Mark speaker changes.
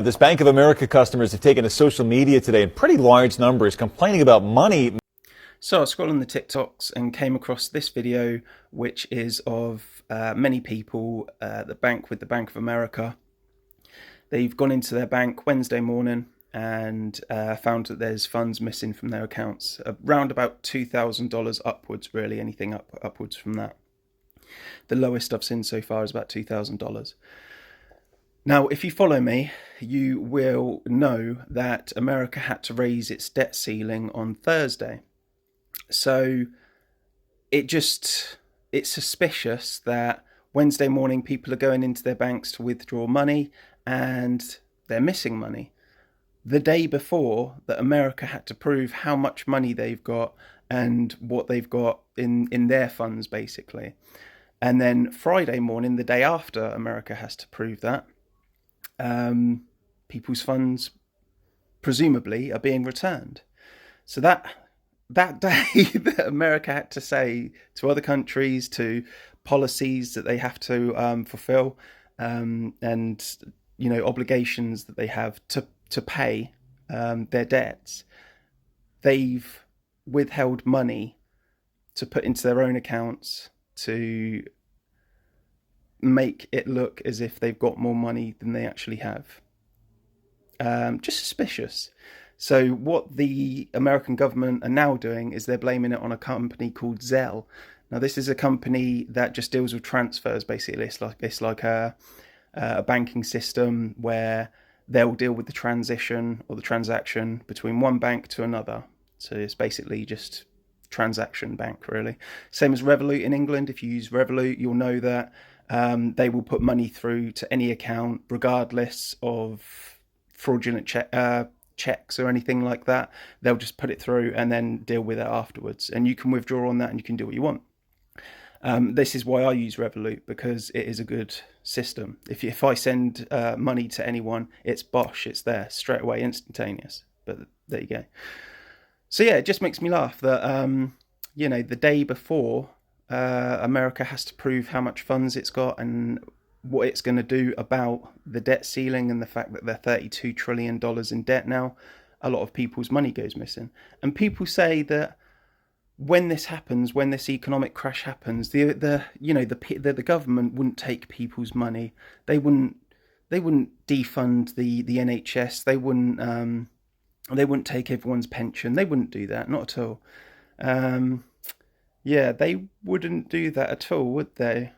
Speaker 1: This Bank of America customers have taken to social media today in pretty large numbers, complaining about money.
Speaker 2: So I was scrolling the TikToks and came across this video, which is of many people at the bank with the Bank of America. They've gone into their bank Wednesday morning and found that there's funds missing from their accounts, around about $2,000 upwards, really, anything upwards from that. The lowest I've seen so far is about $2,000. Now, if you follow me, you will know that America had to raise its debt ceiling on Thursday. So it's suspicious that Wednesday morning people are going into their banks to withdraw money and they're missing money. The day before, that America had to prove how much money they've got and what they've got in their funds, basically. And then Friday morning, the day after, America has to prove that people's funds presumably are being returned. So that day that America had to say to other countries, to policies that they have to fulfill, and obligations that they have to pay their debts, they've withheld money to put into their own accounts to make it look as if they've got more money than they actually have. Just suspicious. So what the American government are now doing is they're blaming it on a company called Zelle. Now, this is a company that just deals with transfers, basically. It's like a banking system where they'll deal with the transition or the transaction between one bank to another. So it's basically just transaction bank, really. Same as Revolut in England. If you use Revolut, you'll know that they will put money through to any account, regardless of fraudulent checks or anything like that. They'll just put it through and then deal with it afterwards. And you can withdraw on that and you can do what you want. This is why I use Revolut, because it is a good system. If I send money to anyone, it's bosh, it's there straight away, instantaneous. But there you go. So yeah, it just makes me laugh that the day before, America has to prove how much funds it's got and what it's going to do about the debt ceiling and the fact that they're $32 trillion in debt now. A lot of people's money goes missing. And people say that when this happens, when this economic crash happens, the government wouldn't take people's money. They wouldn't defund the NHS. They wouldn't take everyone's pension. They wouldn't do that, not at all. Yeah, they wouldn't do that at all, would they?